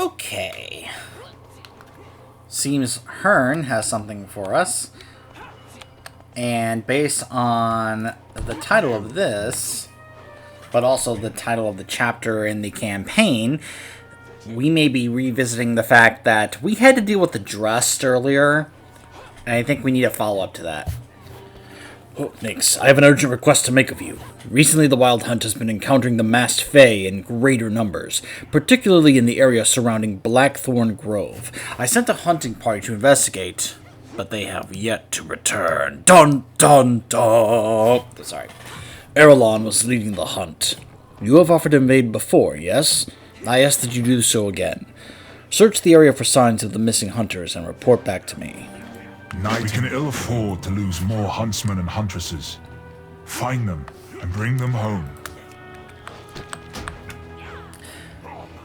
Okay. Seems Hearn has something for us. And based on the title of this, but also the title of the chapter in the campaign, we may be revisiting the fact that we had to deal with the Drust earlier, and I think we need a follow-up to that. PapaNeeks, I have an urgent request to make of you. Recently, the Wild Hunt has been encountering the Night Fae in greater numbers, particularly in the area surrounding Blackthorn Grove. I sent a hunting party to investigate, but they have yet to return. Dun dun dun! Sorry. Erelon was leading the hunt. You have offered to invade before, yes? I ask that you do so again. Search the area for signs of the missing hunters and report back to me. We can ill afford to lose more huntsmen and huntresses. Find them and bring them home.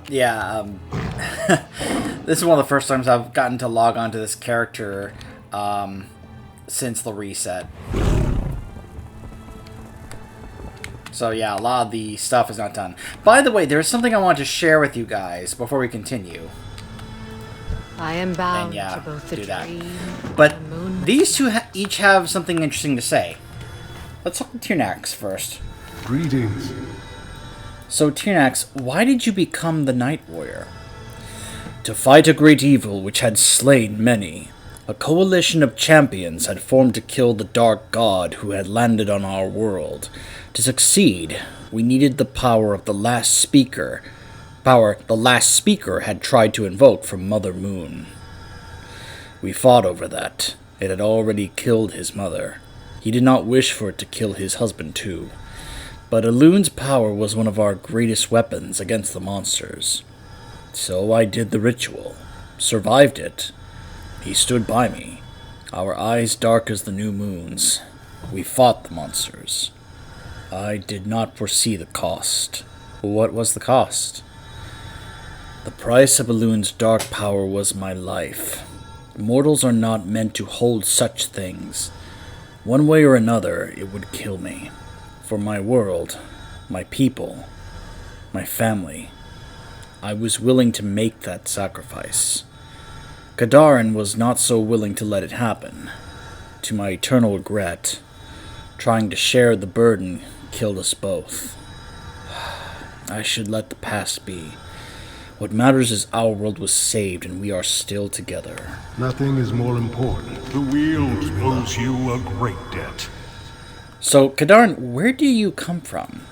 Yeah, this is one of the first times I've gotten to log on to this character since the reset. So yeah, a lot of the stuff is not done. By the way, there's something I want to share with you guys before we continue. I am bound to both the dream But and the moonlight. these two each have something interesting to say. Let's talk to Tiernax first. Greetings. So Tiernax, why did you become the Night Warrior? To fight a great evil which had slain many, a coalition of champions had formed to kill the dark god who had landed on our world. To succeed, we needed the power of the last speaker. Power the last speaker had tried to invoke from Mother Moon. We fought over that. It had already killed his mother. He did not wish for it to kill his husband too. But Elun's power was one of our greatest weapons against the monsters. So I did the ritual. Survived it. He stood by me. Our eyes dark as the new moons. We fought the monsters. I did not foresee the cost. What was the cost? The price of Elun's dark power was my life. Mortals are not meant to hold such things. One way or another, it would kill me. For my world, my people, my family, I was willing to make that sacrifice. Kadarin was not so willing to let it happen. To my eternal regret, trying to share the burden killed us both. I should let the past be. What matters is our world was saved and we are still together. Nothing is more important. The Wheels owes you a great debt. So, Kadarin, where do you come from?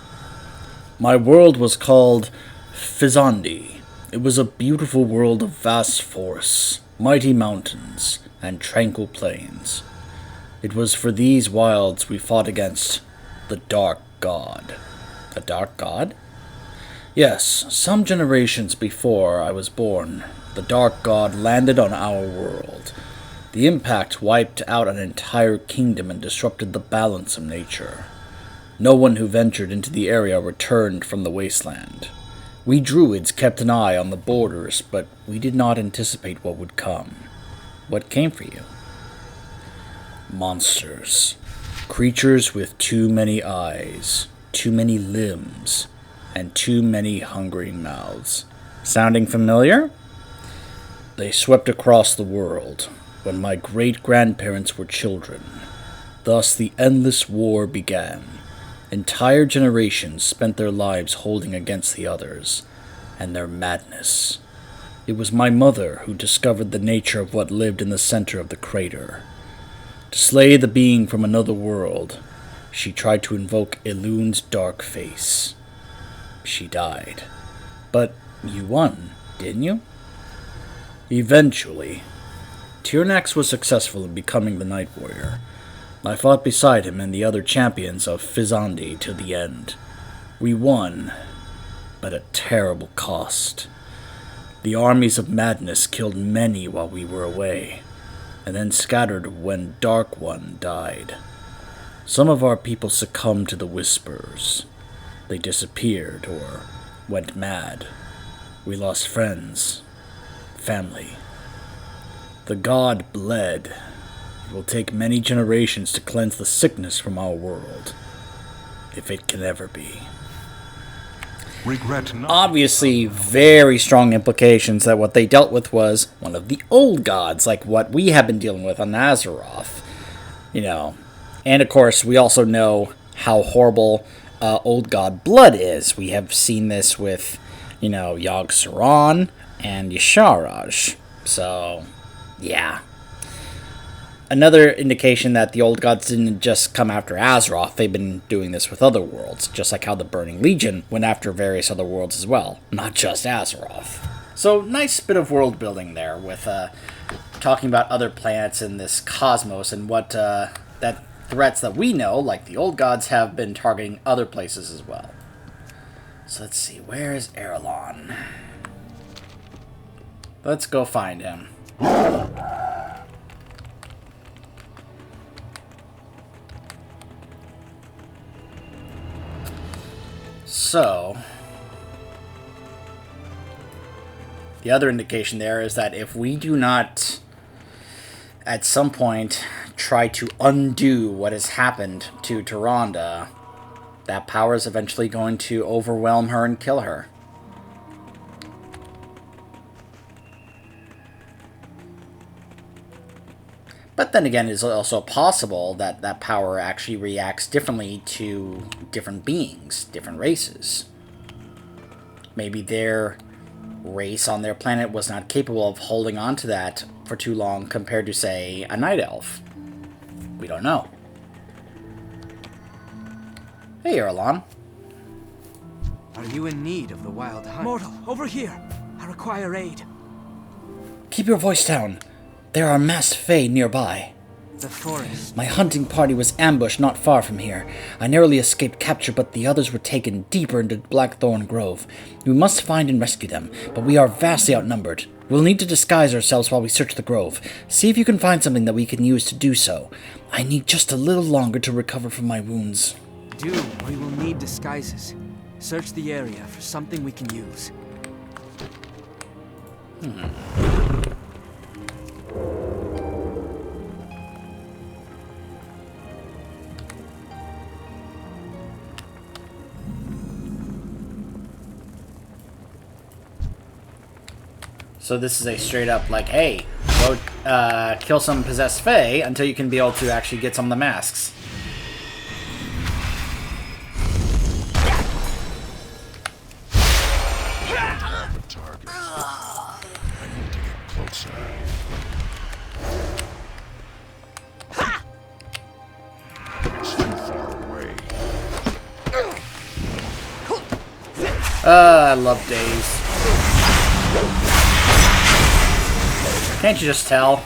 My world was called Phizandi. It was a beautiful world of vast forests, mighty mountains, and tranquil plains. It was for these wilds we fought against the Dark God. The Dark God? Yes, some generations before I was born, the Dark God landed on our world. The impact wiped out an entire kingdom and disrupted the balance of nature. No one who ventured into the area returned from the wasteland. We Druids kept an eye on the borders, but we did not anticipate what would come. What came for you? Monsters. Creatures with too many eyes, too many limbs, and too many hungry mouths. Sounding familiar? They swept across the world when my great-grandparents were children. Thus the endless war began. Entire generations spent their lives holding against the others, and their madness. It was my mother who discovered the nature of what lived in the center of the crater. To slay the being from another world, she tried to invoke Elun's dark face. She died. But you won, didn't you? Eventually. Tiernax was successful in becoming the Night Warrior. I fought beside him and the other champions of Phizandi to the end. We won, but at terrible cost. The armies of madness killed many while we were away, and then scattered when Dark One died. Some of our people succumbed to the Whispers. They disappeared or went mad. We lost friends, family. The god bled. It will take many generations to cleanse the sickness from our world, if it can ever be. Regret not. Obviously, very strong implications that what they dealt with was one of the old gods, like what we have been dealing with on Azeroth. You know. And of course, we also know how horrible old god blood is. We have seen this with, you know, Yogg-Saron and Y'Shaarj. So, yeah. Another indication that the old gods didn't just come after Azeroth, they've been doing this with other worlds, just like how the Burning Legion went after various other worlds as well, not just Azeroth. So, nice bit of world building there with talking about other planets in this cosmos and what that threats that we know, like the old gods, have been targeting other places as well. So let's see, where is Erelon? Let's go find him. So, the other indication there is that if we do not, at some point, try to undo what has happened to Tyrande, that power is eventually going to overwhelm her and kill her. But then again, it's also possible that that power actually reacts differently to different beings, different races. Maybe their race on their planet was not capable of holding on to that for too long compared to, say, a night elf. We don't know. Hey, Erelon. Are you in need of the wild hunt? Mortal, over here! I require aid. Keep your voice down. There are masked Fae nearby. The forest. My hunting party was ambushed not far from here. I narrowly escaped capture, but the others were taken deeper into Blackthorn Grove. We must find and rescue them, but we are vastly outnumbered. We'll need to disguise ourselves while we search the grove. See if you can find something that we can use to do so. I need just a little longer to recover from my wounds. We will need disguises. Search the area for something we can use. So this is a straight up like, hey, go kill some possessed Fae until you can be able to actually get some of the masks. I love Daze. Can't you just tell?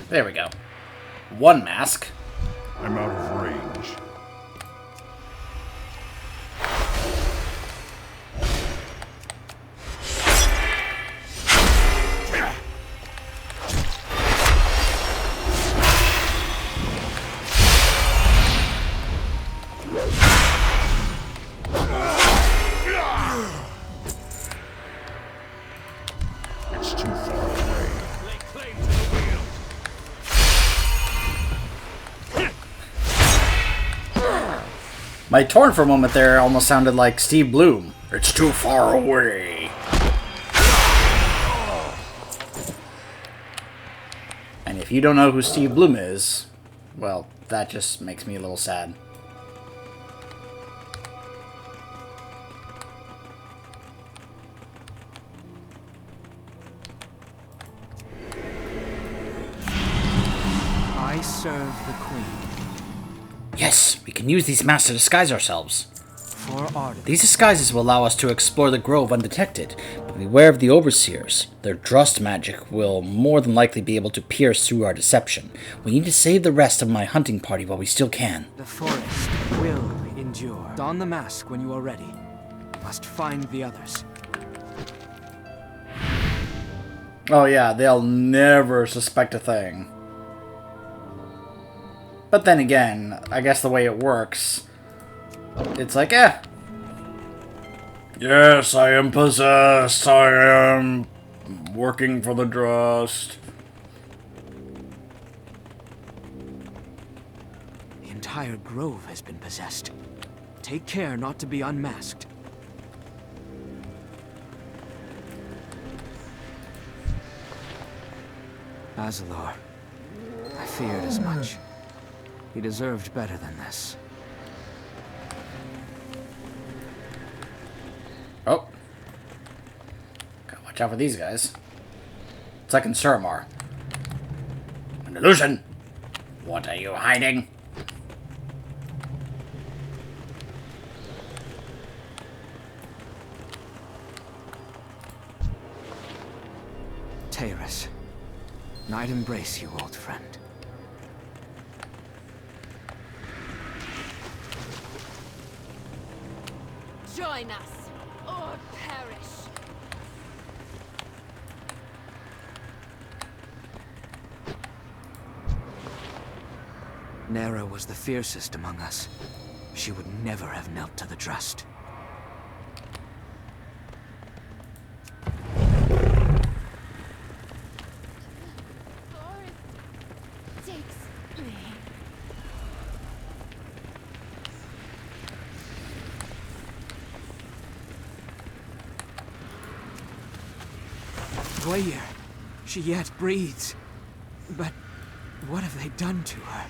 There we go. One mask. I'm out of range. It's too far away. My torn for a moment there almost sounded like Steve Bloom. It's too far away. And if you don't know who Steve Bloom is, well, that just makes me a little sad. I serve the Queen. Yes, we can use these masks to disguise ourselves. For Arden. These disguises will allow us to explore the grove undetected, but beware of the Overseers. Their Drust magic will more than likely be able to pierce through our deception. We need to save the rest of my hunting party while we still can. The forest will endure. Don the mask when you are ready. Must find the others. Oh yeah, they'll never suspect a thing. But then again, I guess the way it works, it's like, eh. Yes, I am possessed. I am working for the Drust. The entire grove has been possessed. Take care not to be unmasked. Azalor. I feared as much. He deserved better than this. Oh. Gotta watch out for these guys. It's like in Suramar. An illusion! What are you hiding? Taurus. I'd embrace you, old friend. Join us, or perish. Nera was the fiercest among us. She would never have knelt to the Drust. Gwayr, she yet breathes. But what have they done to her?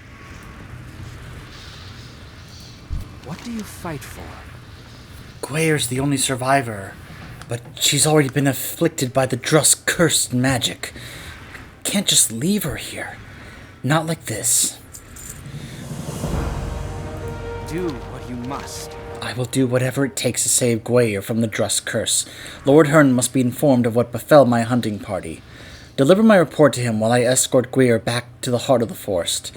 What do you fight for? Gwayr's the only survivor, but she's already been afflicted by the Drust's cursed magic. Can't just leave her here. Not like this. Do what you must. I will do whatever it takes to save Gwayr from the Drust's curse. Lord Hearn must be informed of what befell my hunting party. Deliver my report to him while I escort Gwayr back to the heart of the forest.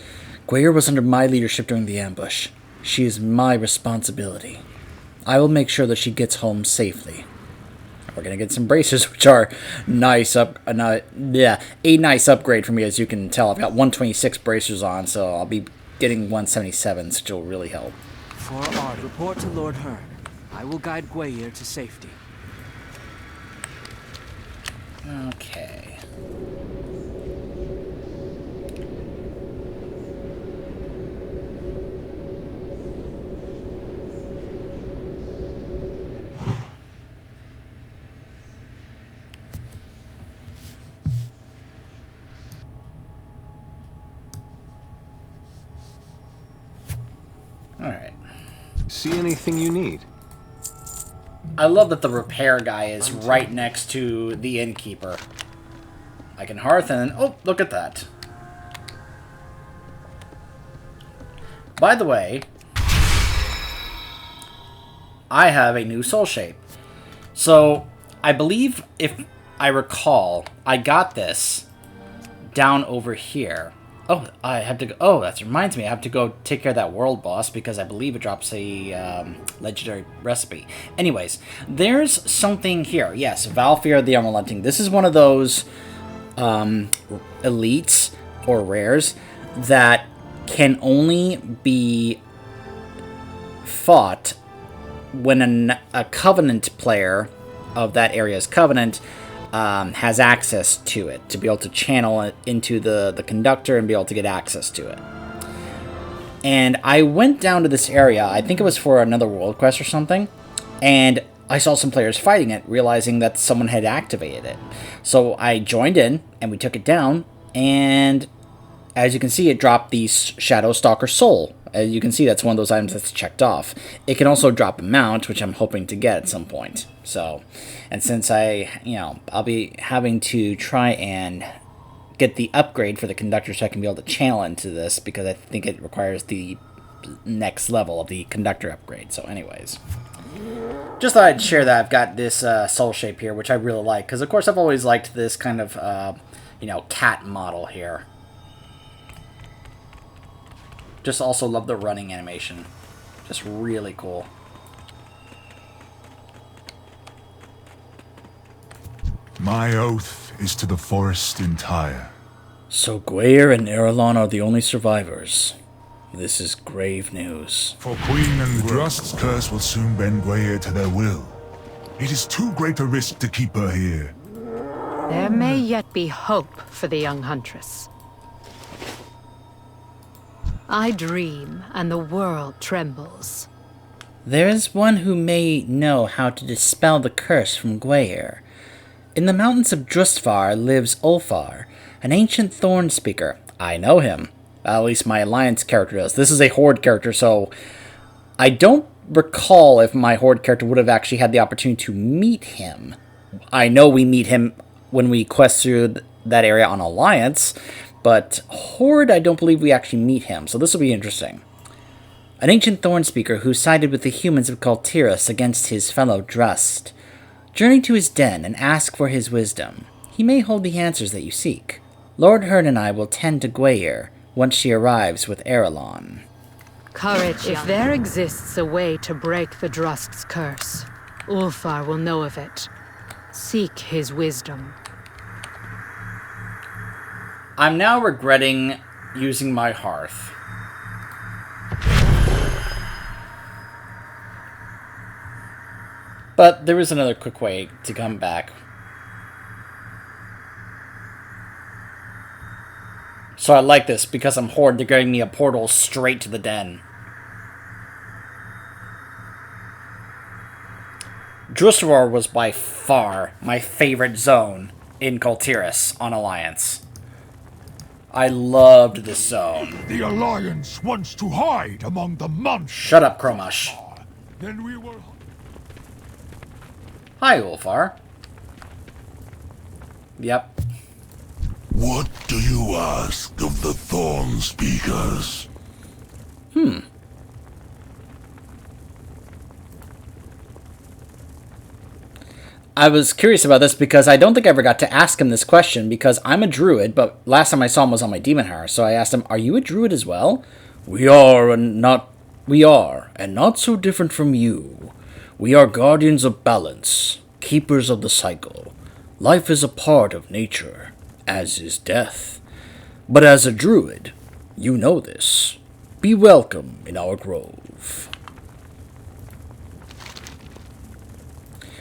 Gwayr was under my leadership during the ambush. She is my responsibility. I will make sure that she gets home safely. We're gonna get some bracers, which are a nice upgrade for me, as you can tell. I've got 126 bracers on, so I'll be getting 177s, which will really help. For Ard, report to Lord Hearn. I will guide Gwayr to safety. Okay. Alright. See anything you need? I love that the repair guy is right next to the innkeeper. I can hearth and... Oh, look at that. By the way, I have a new soul shape. So, I believe, if I recall, I got this down over here. Oh, I have to go... Oh, that reminds me. I have to go take care of that world boss because I believe it drops a legendary recipe. Anyways, there's something here. Yes, Valfear the Unrelenting. This is one of those elites or rares that can only be fought when a Covenant player of that area's Covenant has access to it, to be able to channel it into the conductor and be able to get access to it. And I went down to this area, I think it was for another world quest or something, and I saw some players fighting it, realizing that someone had activated it. So I joined in, and we took it down, and as you can see, it dropped the Shadow Stalker Soul. As you can see, that's one of those items that's checked off. It can also drop a mount, which I'm hoping to get at some point. So, and since I'll be having to try and get the upgrade for the conductor so I can be able to channel into this, because I think it requires the next level of the conductor upgrade. So anyways, just thought I'd share that I've got this soul shape here, which I really like, because of course I've always liked this kind of, cat model here. Just also love the running animation. Just really cool. My oath is to the forest entire. So Gwayr and Erelon are the only survivors. This is grave news. For Queen and Drust's curse will soon bend Gwayer to their will. It is too great a risk to keep her here. There may yet be hope for the young huntress. I dream, and the world trembles. There is one who may know how to dispel the curse from Gwayer. In the mountains of Drustvar lives Ulfar, an ancient thorn speaker. I know him. At least my Alliance character does. This is a Horde character, so I don't recall if my Horde character would have actually had the opportunity to meet him. I know we meet him when we quest through that area on Alliance, but Horde, I don't believe we actually meet him, so this will be interesting. An ancient thorn speaker who sided with the humans of Kultiras against his fellow Drust. Journey to his den and ask for his wisdom. He may hold the answers that you seek. Lord Herd and I will tend to Gwayer once she arrives with Erelon. Courage. If there exists a way to break the Drust's curse, Ulfar will know of it. Seek his wisdom. I'm now regretting using my hearth. But there is another quick way to come back. So I like this, because I'm Horde, they're giving me a portal straight to the den. Drustvar was by far my favorite zone in Kultiras on Alliance. I loved this zone. The Alliance wants to hide among the monsters. Shut up, Kromash. Then we will... Hi, Ulfar. Yep. What do you ask of the Thorn Speakers? I was curious about this because I don't think I ever got to ask him this question, because I'm a druid, but last time I saw him was on my demon hour, so I asked him, are you a druid as well? We are, and not so different from you. We are guardians of balance, keepers of the cycle. Life is a part of nature, as is death. But as a druid, you know this. Be welcome in our grove.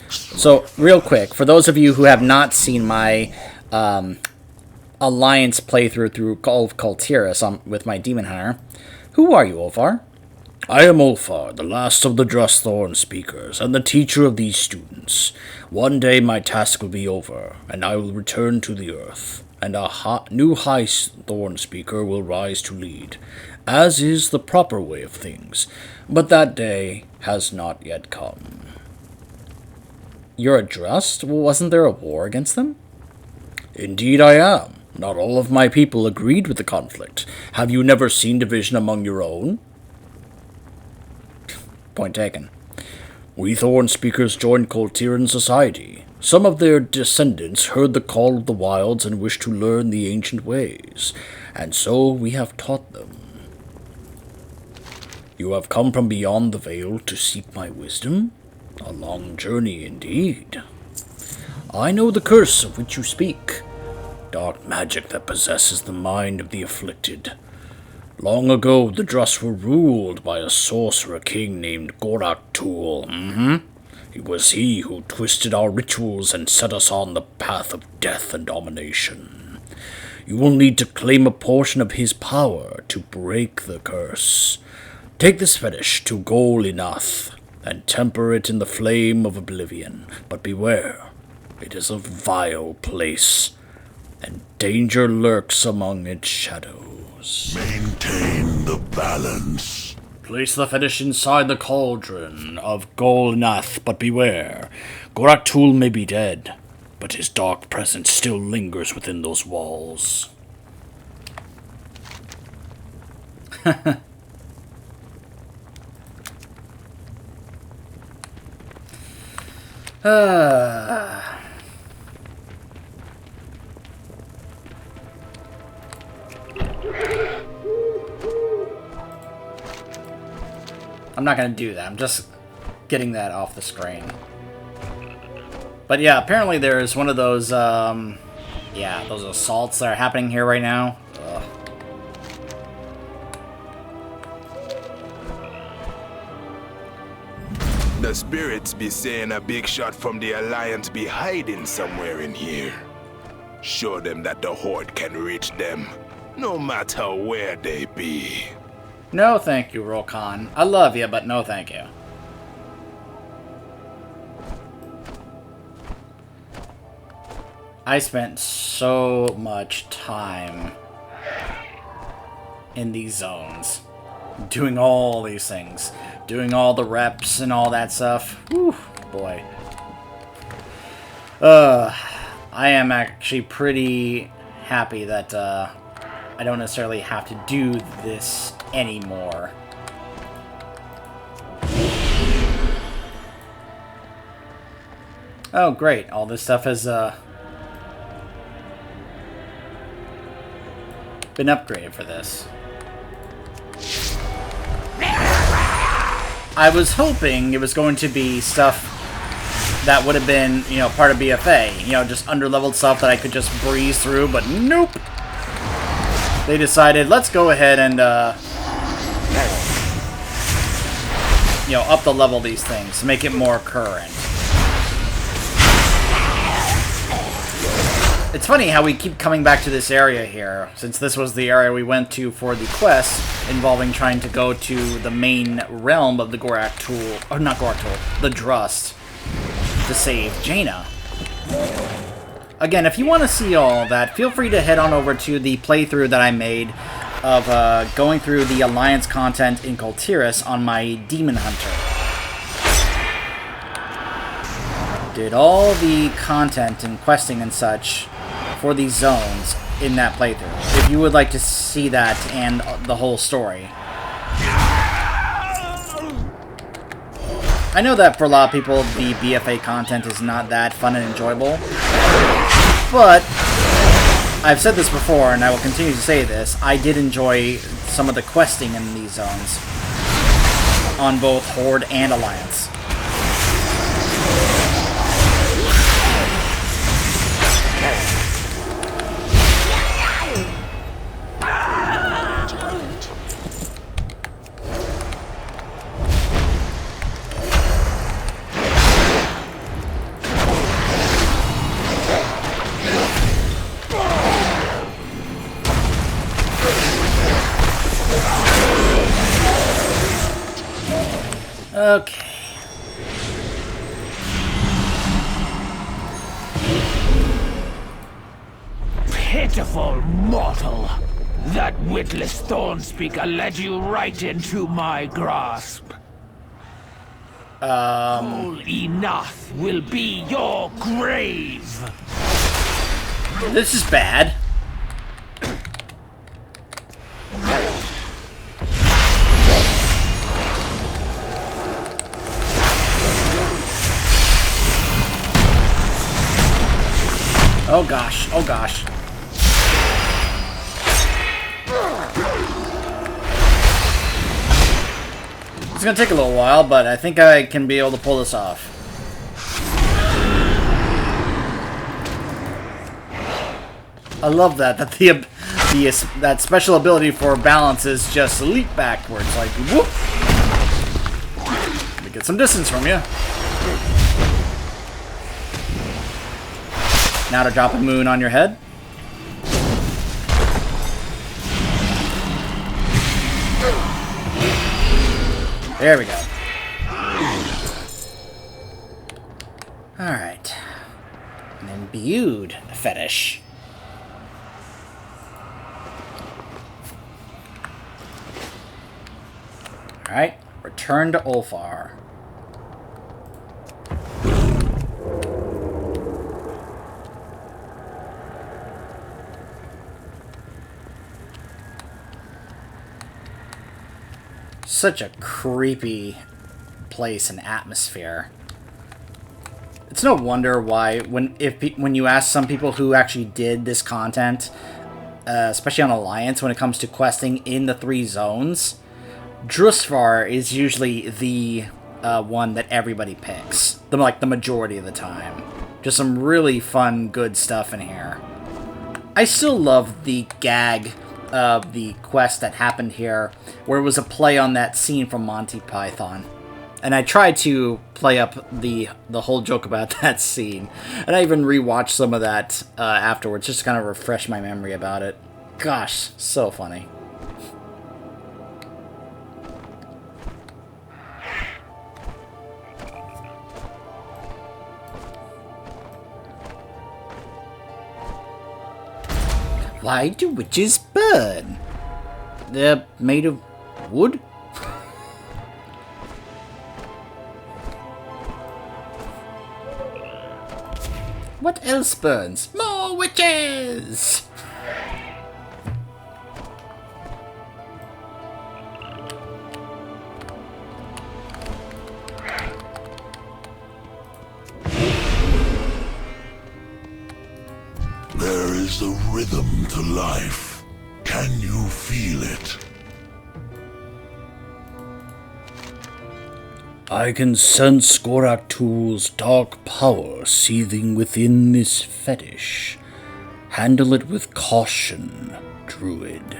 So, real quick, for those of you who have not seen my Alliance playthrough through Call of Kultiras with my Demon Hunter, who are you, Ulfar? I am Ulfar, the last of the Drustthorn speakers, and the teacher of these students. One day my task will be over, and I will return to the earth, and a new High Thorn speaker will rise to lead, as is the proper way of things. But that day has not yet come. You're a Drust? Wasn't there a war against them? Indeed I am. Not all of my people agreed with the conflict. Have you never seen division among your own? Point taken. We Thorn speakers joined Kultiran society. Some of their descendants heard the call of the wilds and wished to learn the ancient ways, and so we have taught them. You have come from beyond the veil to seek my wisdom? A long journey indeed. I know the curse of which you speak. Dark magic that possesses the mind of the afflicted. Long ago, the Drust were ruled by a sorcerer king named Gorak-Tul. It was he who twisted our rituals and set us on the path of death and domination. You will need to claim a portion of his power to break the curse. Take this fetish to Golinath and temper it in the flame of oblivion. But beware, it is a vile place, and danger lurks among its shadows. Maintain the balance. Place the fetish inside the cauldron of Golinath, but beware. Gorak-Tul may be dead, but his dark presence still lingers within those walls. I'm not going to do that. I'm just getting that off the screen. But yeah, apparently there's one of those, those assaults that are happening here right now. Ugh. The spirits be saying a big shot from the Alliance be hiding somewhere in here. Show them that the Horde can reach them, no matter where they be. No thank you, Rolcon. I love you, but no thank you. I spent so much time in these zones, doing all these things, doing all the reps and all that stuff. Whew, boy. I am actually pretty happy that I don't necessarily have to do this anymore. Oh, great. All this stuff has been upgraded for this. I was hoping it was going to be stuff that would have been, you know, part of BFA. You know, just under-leveled stuff that I could just breeze through, but nope. They decided, let's go ahead and, you know, up the level these things, make it more current. It's funny how we keep coming back to this area here, since this was the area we went to for the quest involving trying to go to the main realm of the Gorak Tool, or not Gorak Tool, the Drust, to save Jaina. Again, if you want to see all that, feel free to head on over to the playthrough that I made of going through the Alliance content in Kultiris on my Demon Hunter. Did all the content and questing and such for these zones in that playthrough, if you would like to see that and the whole story. I know that for a lot of people, the BFA content is not that fun and enjoyable, but I've said this before, and I will continue to say this, I did enjoy some of the questing in these zones, on both Horde and Alliance. Okay. Pitiful mortal! That witless Thornspeaker led you right into my grasp. All enough will be your grave! This is bad. Oh gosh, oh gosh. It's gonna take a little while, but I think I can be able to pull this off. I love that that special ability for balance is just leap backwards, like whoop. Let me get some distance from you. Now to drop a moon on your head. There we go. Alright. And then Imbued Fetish. Alright. Return to Ulfar. Such a creepy place and atmosphere. It's no wonder why when you ask some people who actually did this content, especially on Alliance, when it comes to questing in the 3 zones, Drustvar is usually the one that everybody picks. The majority of the time. Just some really fun, good stuff in here. I still love the gag of the quest that happened here, where it was a play on that scene from Monty Python. And I tried to play up the whole joke about that scene. And I even rewatched some of that afterwards, just to kind of refresh my memory about it. Gosh, so funny. Why do witches burn? They're made of wood? What else burns? More witches! There is a rhythm to life. Can you feel it? I can sense Gorak Tool's dark power seething within this fetish. Handle it with caution, Druid.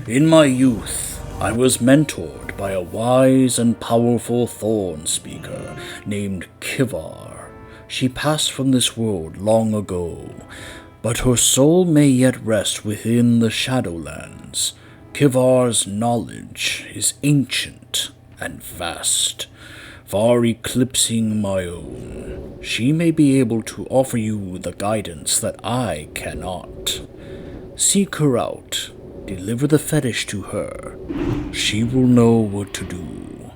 In my youth, I was mentored by a wise and powerful Thorn Speaker named Kivar. She passed from this world long ago, but her soul may yet rest within the Shadowlands. Kivar's knowledge is ancient and vast, far eclipsing my own. She may be able to offer you the guidance that I cannot. Seek her out, deliver the fetish to her. She will know what to do.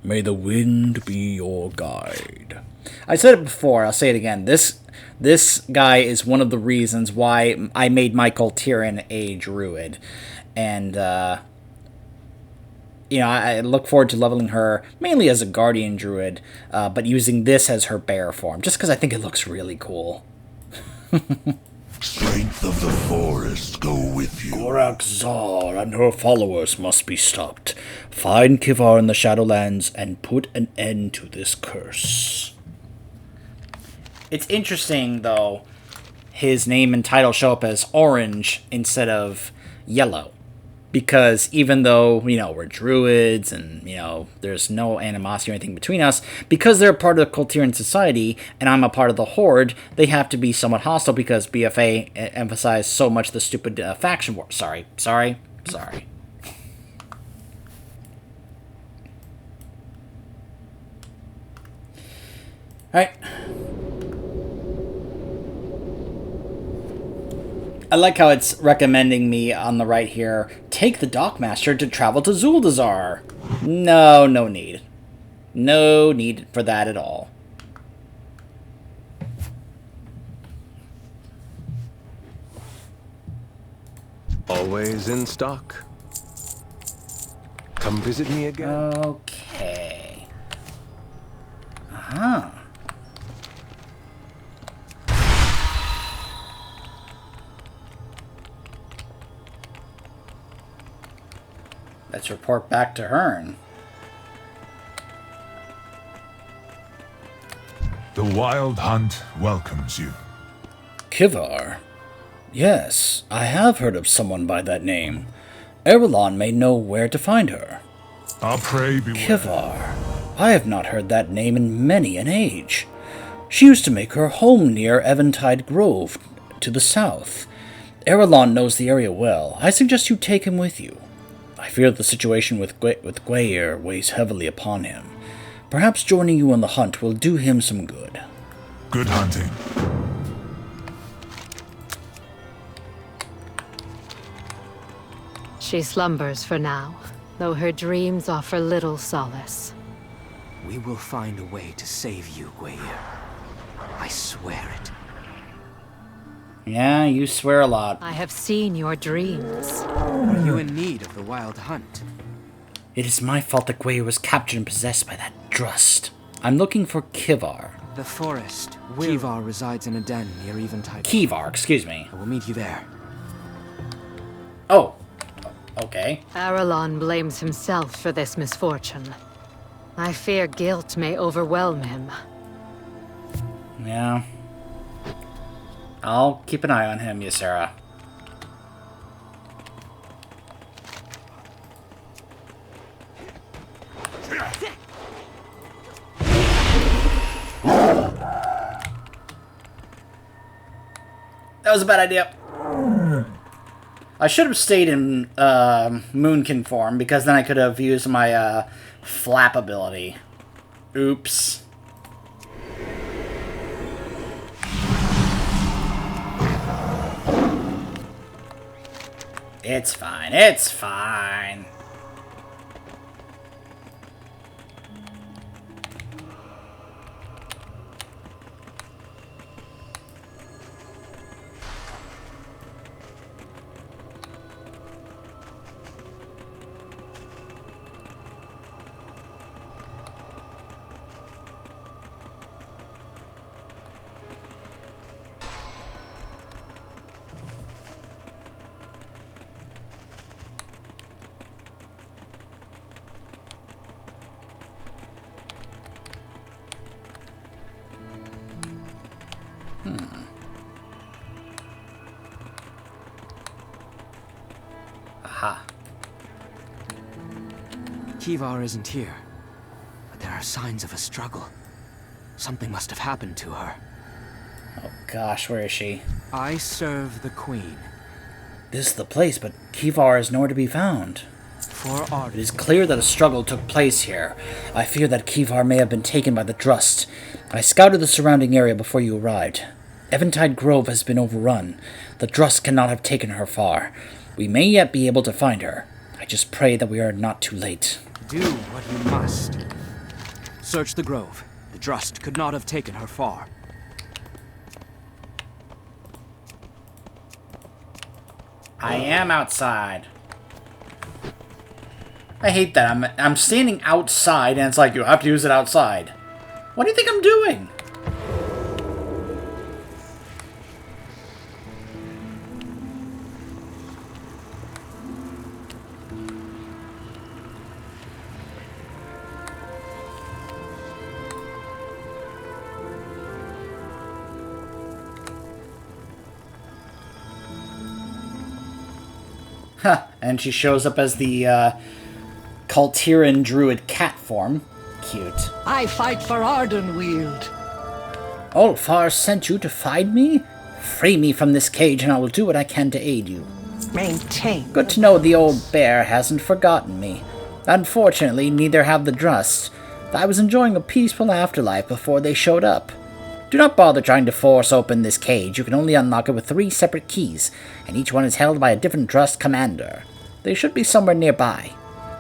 May the wind be your guide. I said it before, I'll say it again. This guy is one of the reasons why I made my Coltirian a druid. And, you know, I look forward to leveling her mainly as a guardian druid, but using this as her bear form, just because I think it looks really cool. Strength of the forest go with you. Gorak Zar and her followers must be stopped. Find Kivar in the Shadowlands and put an end to this curse. It's interesting, though, his name and title show up as orange instead of yellow. Because even though, you know, we're druids and, you know, there's no animosity or anything between us, because they're part of the Coltirian society and I'm a part of the Horde, they have to be somewhat hostile because BFA emphasized so much the stupid faction war. Sorry. Alright. I like how it's recommending me on the right here, take the Dockmaster to travel to Zuldazar. No need. No need for that at all. Always in stock. Come visit me again. Okay. Uh-huh. Let's report back to Hearn. The Wild Hunt welcomes you. Kivar? Yes, I have heard of someone by that name. Erelon may know where to find her. Our prey beware. Kivar. I have not heard that name in many an age. She used to make her home near Eventide Grove, to the south. Erelon knows the area well. I suggest you take him with you. I fear the situation with Gwair weighs heavily upon him. Perhaps joining you on the hunt will do him some good. Good hunting. She slumbers for now, though her dreams offer little solace. We will find a way to save you, Gwair. I swear it. Yeah, you swear a lot. I have seen your dreams. Are you in need of the Wild Hunt? It is my fault that Gwair was captured and possessed by that Drust. I'm looking for Kivar. The forest. Kivar resides in a den near Eventide. Kivar, excuse me. I will meet you there. Oh. Okay. Erelon blames himself for this misfortune. I fear guilt may overwhelm him. Yeah. I'll keep an eye on him, Ysera. That was a bad idea. I should have stayed in Moonkin form, because then I could have used my flap ability. Oops. It's fine. It's fine. Aha. Kivar isn't here, but there are signs of a struggle. Something must have happened to her. Oh gosh, where is she? I serve the Queen. This is the place, but Kivar is nowhere to be found. For It Arden. is clear that a struggle took place here. I fear that Kivar may have been taken by the Drust. I scouted the surrounding area before you arrived. Eventide Grove has been overrun. The Drust cannot have taken her far. We may yet be able to find her. I just pray that we are not too late. Do what you must. Search the grove. The Drust could not have taken her far. I am outside. I hate that. I'm standing outside and it's like, you have to use it outside. What do you think I'm doing? Huh, and she shows up as the Kultiran Druid cat form. Cute. I fight for Ardenweald. Ulfar sent you to find me? Free me from this cage and I will do what I can to aid you. Maintain. Good to know the old bear hasn't forgotten me. Unfortunately, neither have the Drust. I was enjoying a peaceful afterlife before they showed up. Do not bother trying to force open this cage. You can only unlock it with 3 separate keys, and each one is held by a different Drust commander. They should be somewhere nearby.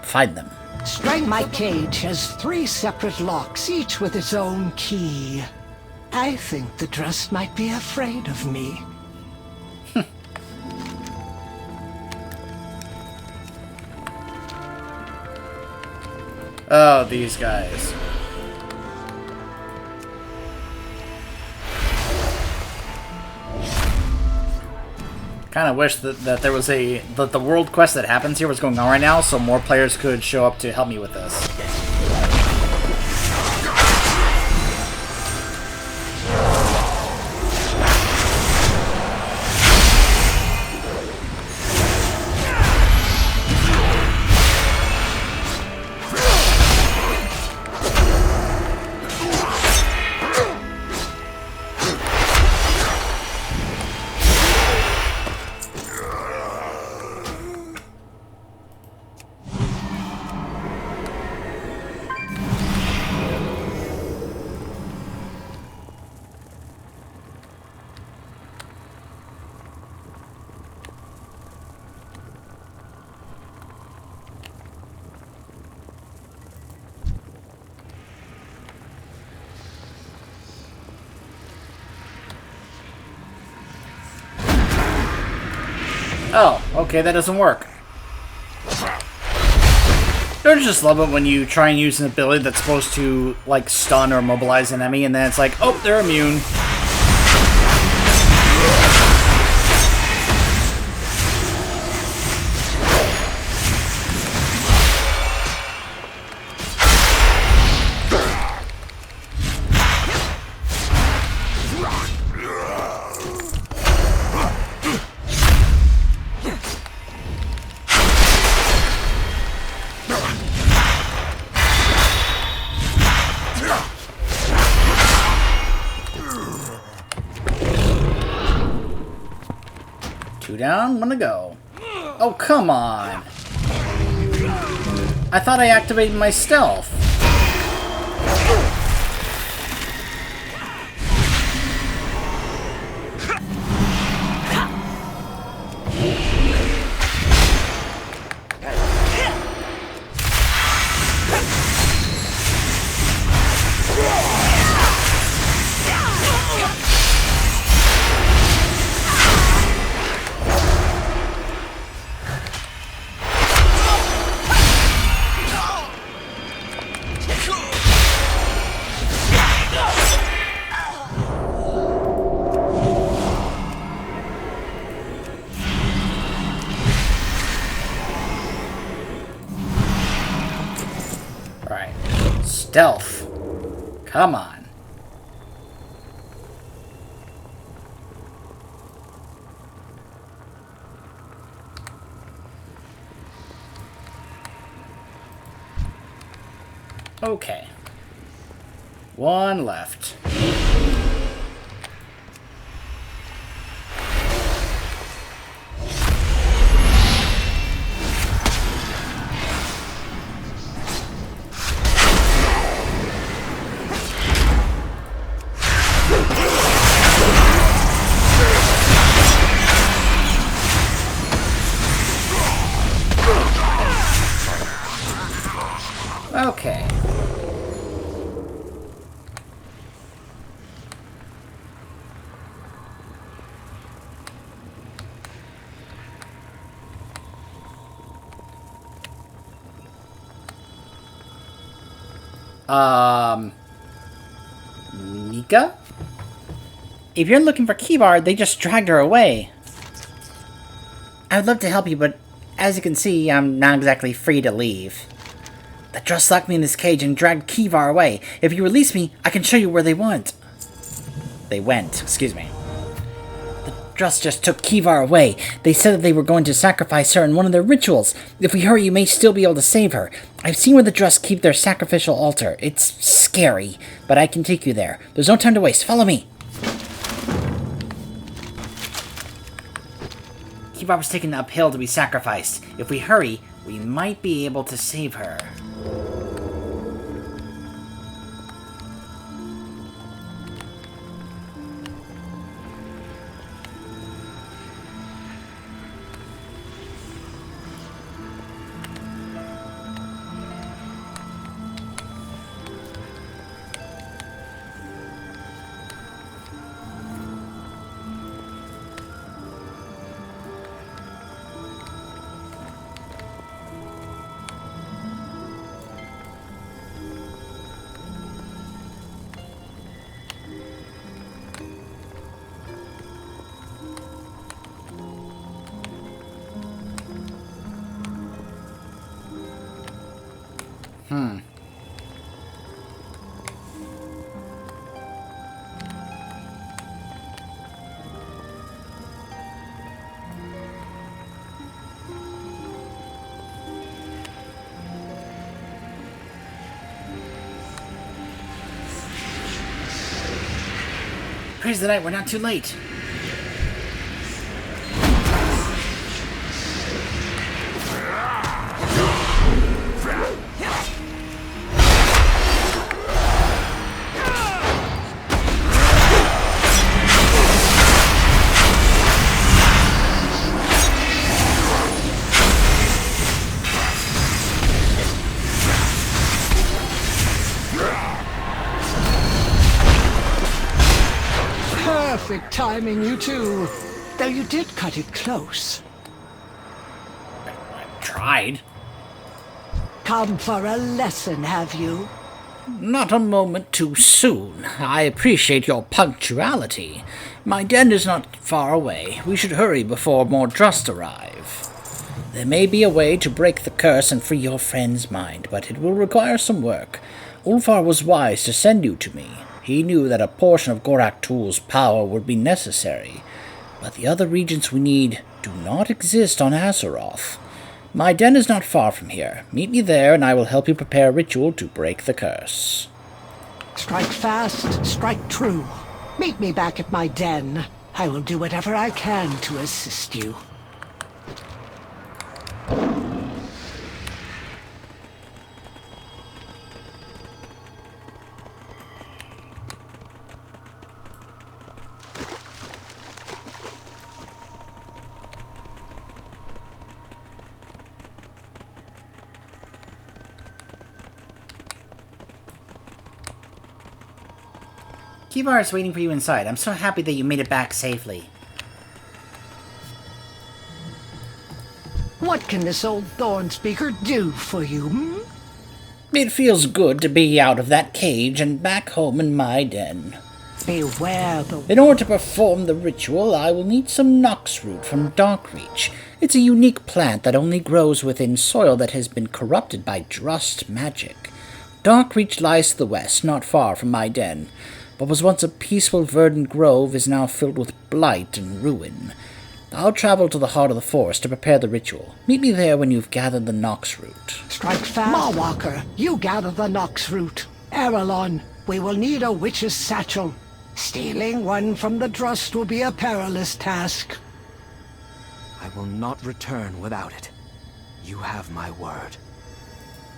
Find them. My cage has 3 separate locks, each with its own key. I think the Drust might be afraid of me. Oh, these guys. Kind of wish that there was that the world quest that happens here was going on right now, so more players could show up to help me with this. Oh, okay, that doesn't work. Don't you just love it when you try and use an ability that's supposed to, like, stun or immobilize an enemy, and then it's like, oh, they're immune. down. I'm gonna go. Oh, come on. I thought I activated my stealth. Stealth. Come on. Okay. One left. Okay. Nika? If you're looking for Kivar, they just dragged her away. I'd love to help you, but as you can see, I'm not exactly free to leave. The Drust locked me in this cage and dragged Kivar away. If you release me, I can show you where they went. Excuse me. The Drust just took Kivar away. They said that they were going to sacrifice her in one of their rituals. If we hurry, you may still be able to save her. I've seen where the Drust keep their sacrificial altar. It's scary, but I can take you there. There's no time to waste. Follow me. Kivar was taken uphill to be sacrificed. If we hurry, we might be able to save her. Praise the night, we're not too late. Perfect timing, you two. Though you did cut it close. I tried. Come for a lesson, have you? Not a moment too soon. I appreciate your punctuality. My den is not far away. We should hurry before more Drust arrive. There may be a way to break the curse and free your friend's mind, but it will require some work. Ulfar was wise to send you to me. He knew that a portion of Gorak Tul's power would be necessary, but the other regions we need do not exist on Azeroth. My den is not far from here. Meet me there, and I will help you prepare a ritual to break the curse. Strike fast, strike true. Meet me back at my den. I will do whatever I can to assist you. Kivar is waiting for you inside. I'm so happy that you made it back safely. What can this old thorn speaker do for you, hmm? It feels good to be out of that cage and back home in my den. Beware the... In order to perform the ritual, I will need some Nox root from Darkreach. It's a unique plant that only grows within soil that has been corrupted by Drust magic. Darkreach lies to the west, not far from my den. What was once a peaceful verdant grove is now filled with blight and ruin. I'll travel to the heart of the forest to prepare the ritual. Meet me there when you've gathered the Nox root. Strike fast. Mawwalker, you gather the Nox root. Erelon, we will need a witch's satchel. Stealing one from the Drust will be a perilous task. I will not return without it. You have my word.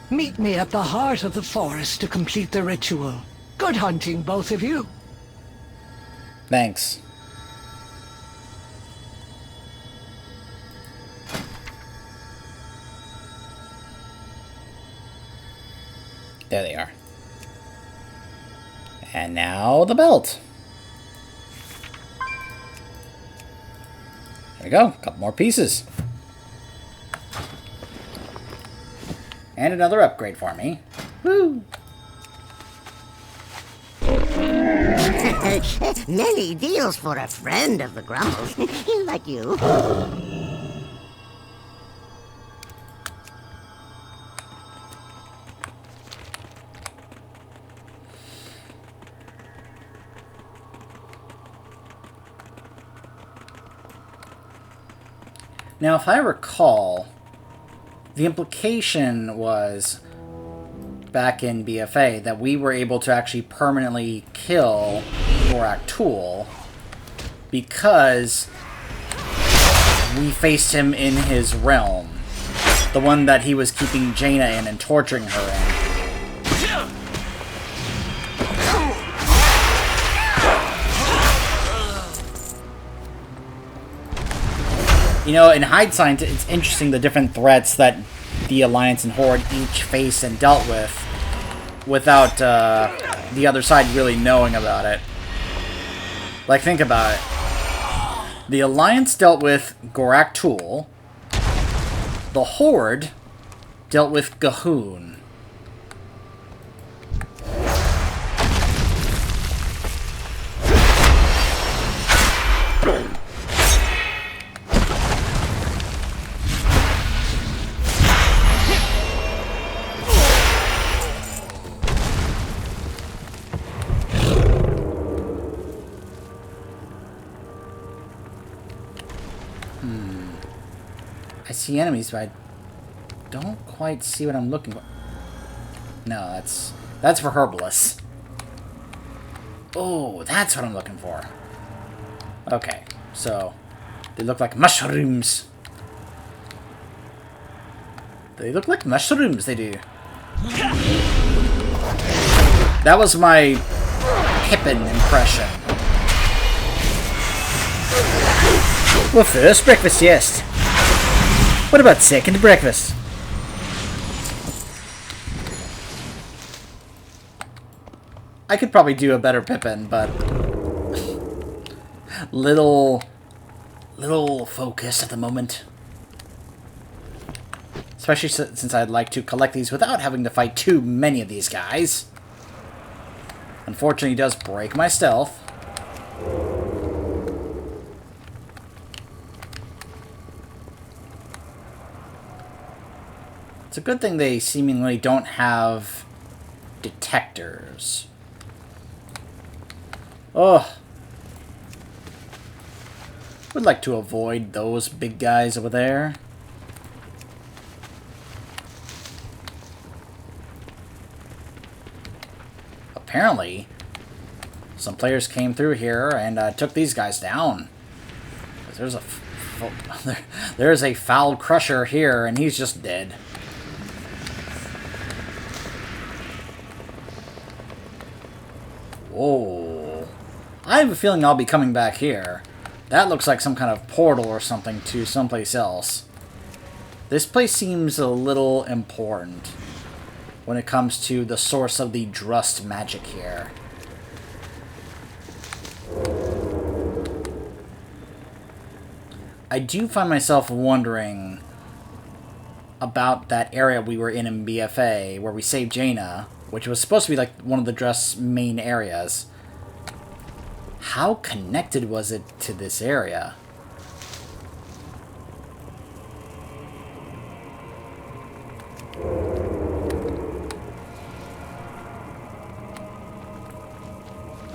Meet me at the heart of the forest to complete the ritual. Good hunting, both of you. Thanks. There they are. And now the belt. There we go. A couple more pieces. And another upgrade for me. Woo! Many deals for a friend of the Grumbles, like you. Now, if I recall, the implication was, back in BFA, that we were able to actually permanently kill Gorak Tool because we faced him in his realm. The one that he was keeping Jaina in and torturing her in. You know, in hindsight, it's interesting the different threats that the Alliance and Horde each faced and dealt with without the other side really knowing about it. Like, think about it. The Alliance dealt with Gorak Tool. The Horde dealt with Gahoon. I see enemies, but I don't quite see what I'm looking for. No, that's for Herbalist. Oh, that's what I'm looking for. Okay, so they look like mushrooms. They look like mushrooms, they do. That was my Pippin impression. Well, first breakfast, yes. What about second breakfast? I could probably do a better Pippin, but little focus at the moment. Especially since I'd like to collect these without having to fight too many of these guys. Unfortunately, he does break my stealth. It's a good thing they seemingly don't have detectors. Ugh. Would like to avoid those big guys over there. Apparently, some players came through here and took these guys down. There's a foul crusher here, and he's just dead. Whoa. I have a feeling I'll be coming back here. That looks like some kind of portal or something to someplace else. This place seems a little important when it comes to the source of the Drust magic here. I do find myself wondering about that area we were in BFA, where we saved Jaina, which was supposed to be like one of the Drust's main areas. How connected was it to this area?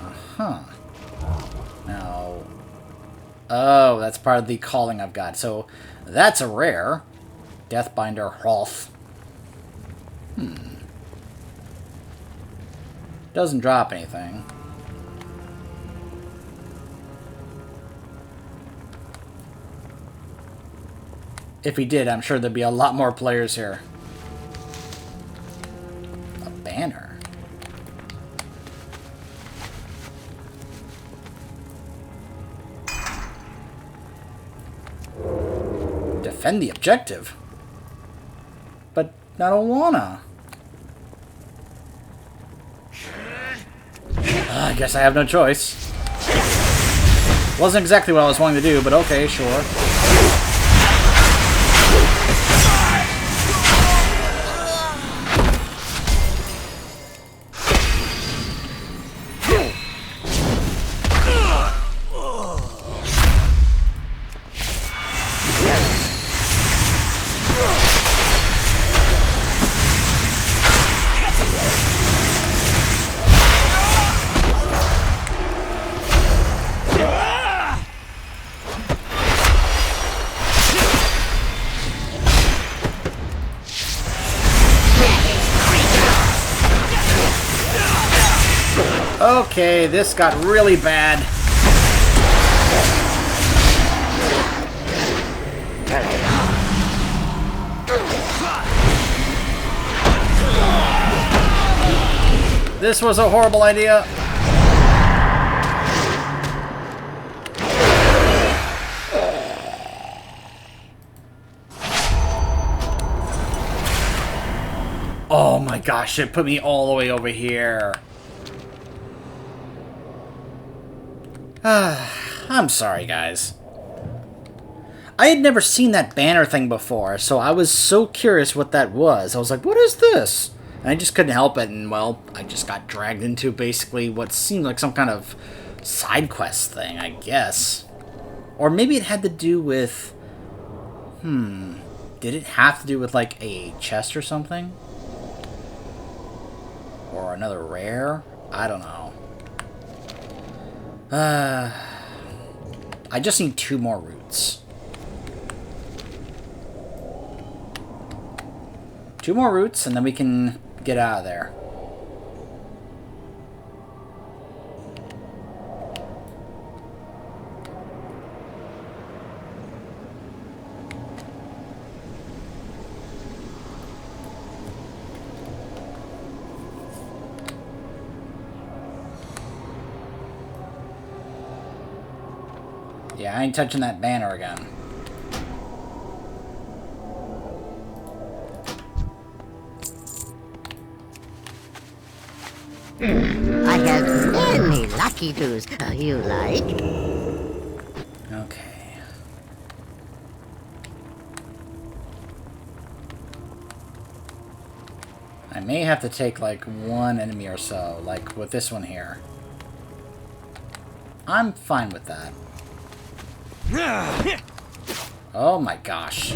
Uh-huh. Now... Oh, that's part of the calling I've got. So, that's a rare. Deathbinder Hroth. Doesn't drop anything. If he did, I'm sure there'd be a lot more players here. A banner. Defend the objective. But I don't wanna. I guess I have no choice. Wasn't exactly what I was wanting to do, but okay, sure. Okay, this got really bad. This was a horrible idea. Oh my gosh, it put me all the way over here. I'm sorry, guys. I had never seen that banner thing before, so I was so curious what that was. I was like, what is this? And I just couldn't help it, and, well, I just got dragged into basically what seemed like some kind of side quest thing, I guess. Or maybe it had to do with... Did it have to do with, like, a chest or something? Or another rare? I don't know. I just need 2 more roots. 2 more roots, and then we can get out of there. Yeah, I ain't touching that banner again. I have many lucky doos. You like? Okay. I may have to take, like, 1 enemy or so, like with this one here. I'm fine with that. Oh my gosh.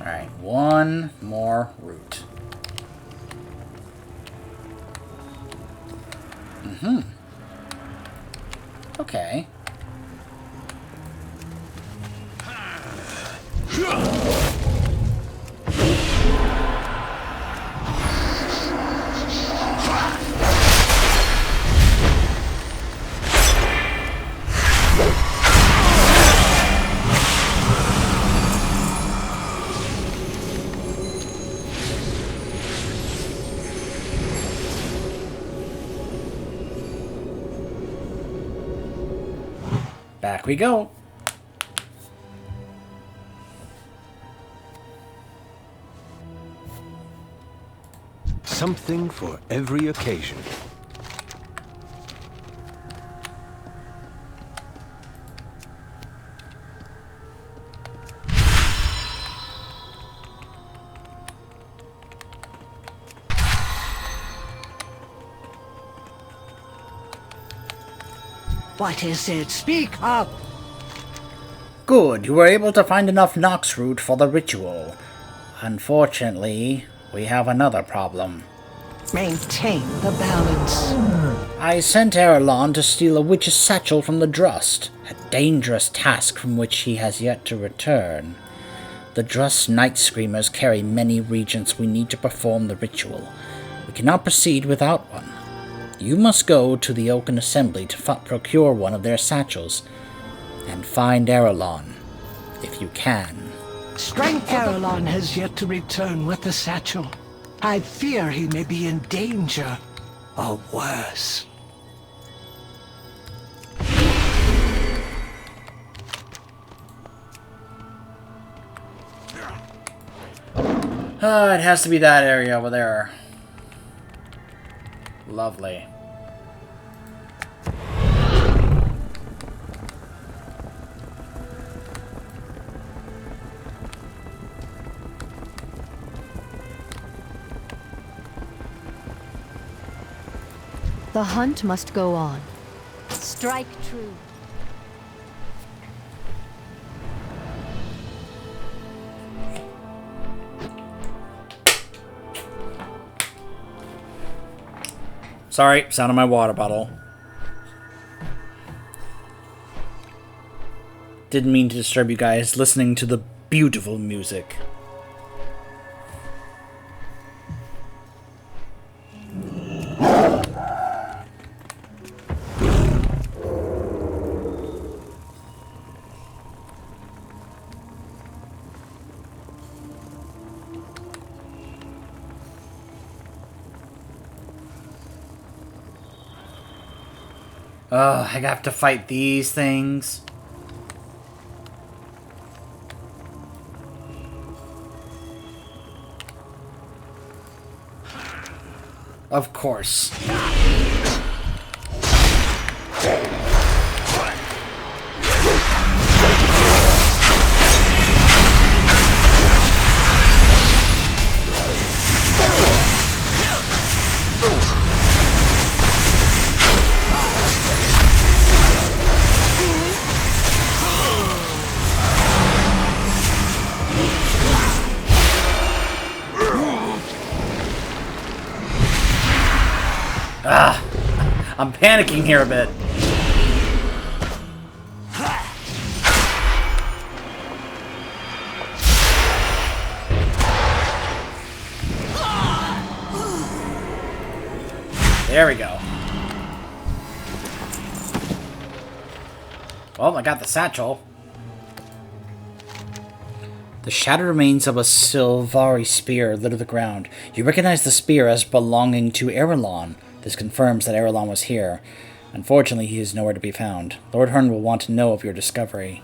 Alright, 1 more route. Okay. Back we go. Something for every occasion. What is it? Speak up! Good, you were able to find enough Nox root for the ritual. Unfortunately, we have another problem. Maintain the balance. I sent Erelon to steal a witch's satchel from the Drust, a dangerous task from which he has yet to return. The Drust Night Screamers carry many regents we need to perform the ritual. We cannot proceed without one. You must go to the Oaken Assembly to procure one of their satchels, and find Erelon, if you can. Strength Erelon has yet to return with the satchel. I fear he may be in danger, or worse. It has to be that area over there. Lovely. The hunt must go on. Strike true. Sorry, sound of my water bottle. Didn't mean to disturb you guys listening to the beautiful music. Oh, I have to fight these things. Of course. I'm panicking here a bit. There we go. Well, I got the satchel. The shattered remains of a Silvari spear litter the ground. You recognize the spear as belonging to Erelon. This confirms that Erelon was here. Unfortunately, he is nowhere to be found. Lord Hearn will want to know of your discovery.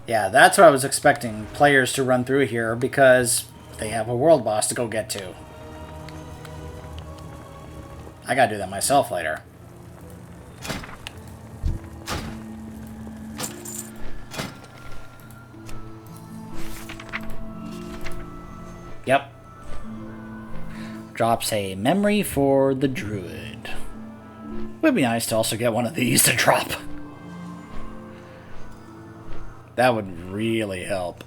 Yeah, that's what I was expecting players to run through here, because they have a world boss to go get to. I gotta do that myself later. Yep. Drops a memory for the Druid. Would be nice to also get one of these to drop. That would really help.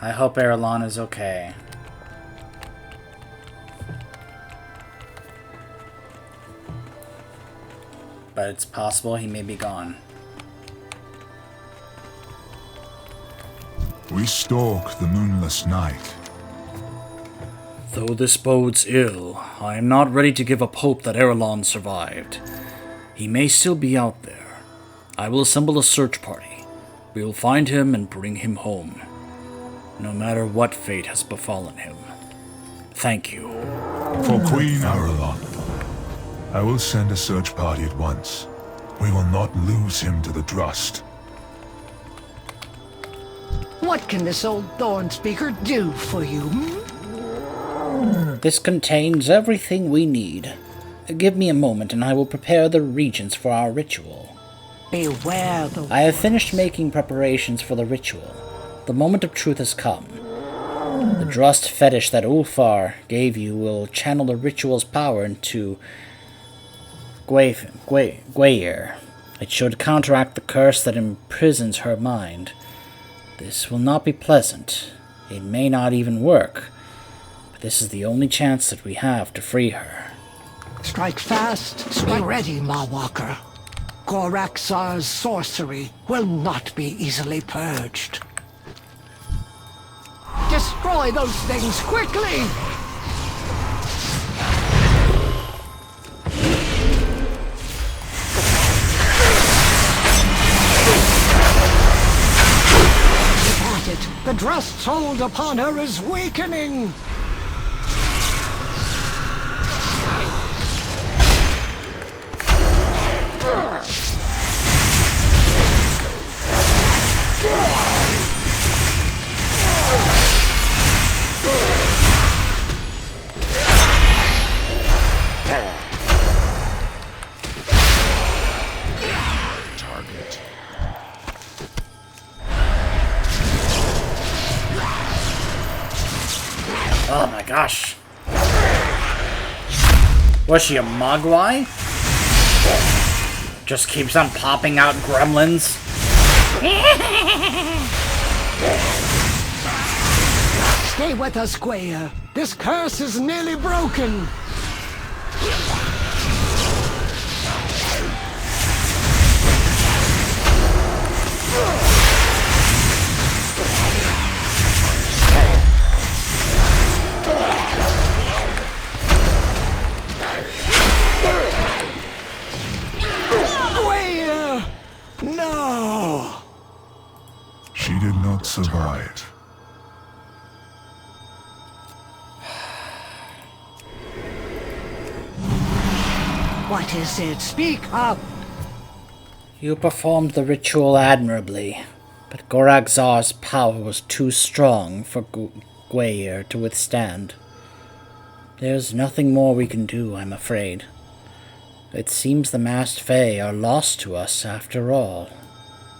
I hope Erelon is okay. but it's possible he may be gone. We stalk the moonless night. Though this bodes ill, I am not ready to give up hope that Erelon survived. He may still be out there. I will assemble a search party. We will find him and bring him home, no matter what fate has befallen him. Thank you. For Queen Erelon, I will send a search party at once. We will not lose him to the Drust. What can this old thorn speaker do for you? This contains everything we need. Give me a moment and I will prepare the regents for our ritual. Beware the... I have finished making preparations for the ritual. The moment of truth has come. The Drust fetish that Ulfar gave you will channel the ritual's power into Gwair. It should counteract the curse that imprisons her mind. This will not be pleasant. It may not even work. But this is the only chance that we have to free her. Strike fast, be ready, Mawalker. Goraxar's sorcery will not be easily purged. Destroy those things quickly! The Drust's hold upon her is weakening! Target. Oh my gosh. Was she a Mogwai? Just keeps on popping out gremlins. Stay with us, Gwair. This curse is nearly broken. No! She did not survive. What is it? Speak up! You performed the ritual admirably, but Goraxar's power was too strong for Gwair to withstand. There's nothing more we can do, I'm afraid. It seems the masked Fae are lost to us after all.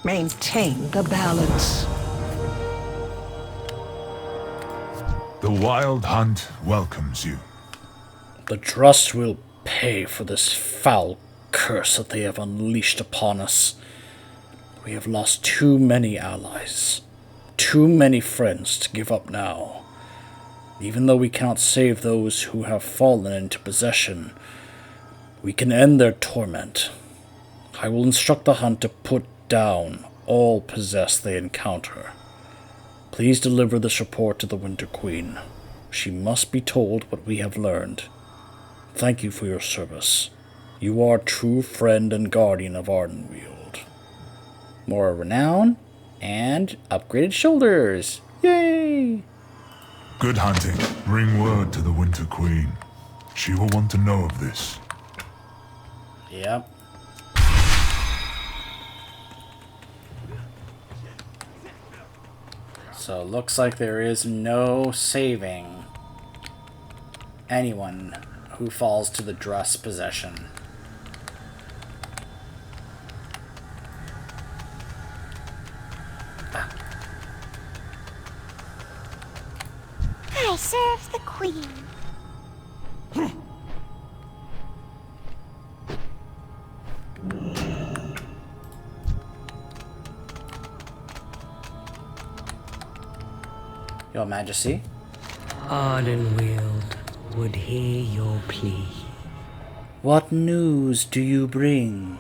Maintain the balance. The Wild Hunt welcomes you. The Drust will pay for this foul curse that they have unleashed upon us. We have lost too many allies, too many friends to give up now. Even though we cannot save those who have fallen into possession, we can end their torment. I will instruct the hunt to put down all possessed they encounter. Please deliver this report to the Winter Queen. She must be told what we have learned. Thank you for your service. You are true friend and guardian of Ardenweald. More renown and upgraded shoulders. Yay! Good hunting. Bring word to the Winter Queen. She will want to know of this. Yep. So it looks like there is no saving anyone who falls to the Drust's possession. I serve the Queen. Your Majesty? Ardenweald would hear your plea. What news do you bring?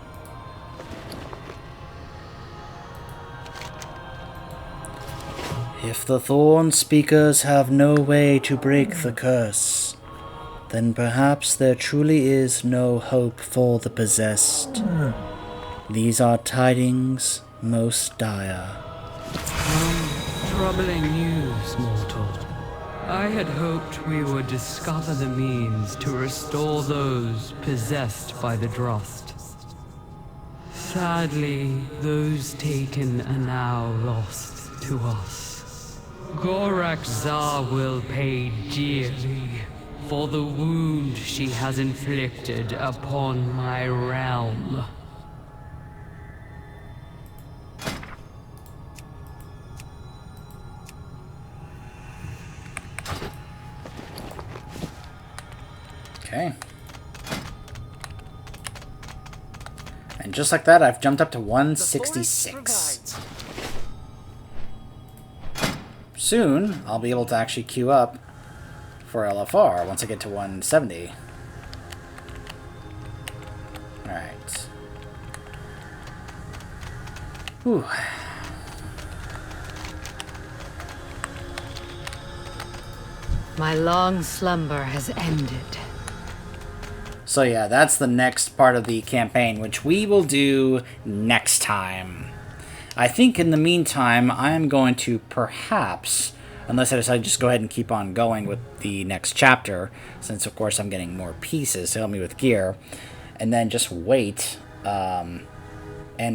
If the Thorn Speakers have no way to break the curse, then perhaps there truly is no hope for the possessed. These are tidings most dire. Troubling news, mortal. I had hoped we would discover the means to restore those possessed by the Drost. Sadly, those taken are now lost to us. Gorak Zar will pay dearly for the wound she has inflicted upon my realm. Okay. And just like that, I've jumped up to 166. Soon, I'll be able to actually queue up for LFR once I get to 170. Alright. Whew. My long slumber has ended. So yeah, that's the next part of the campaign, which we will do next time. I think in the meantime, I'm going to perhaps, unless I decide to just go ahead and keep on going with the next chapter, since of course I'm getting more pieces to help me with gear, and then just wait, and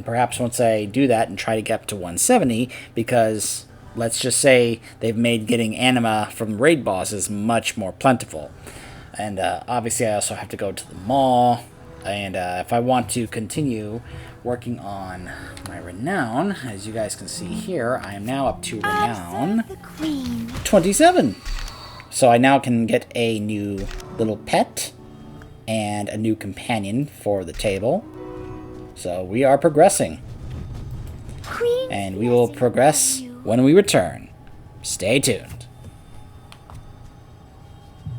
perhaps once I do that and try to get up to 170, because let's just say they've made getting anima from raid bosses much more plentiful. And obviously I also have to go to the mall, and if I want to continue working on my renown, as you guys can see here, I am now up to renown 27. So I now can get a new little pet and a new companion for the table. So we are progressing. And we will progress when we return. Stay tuned.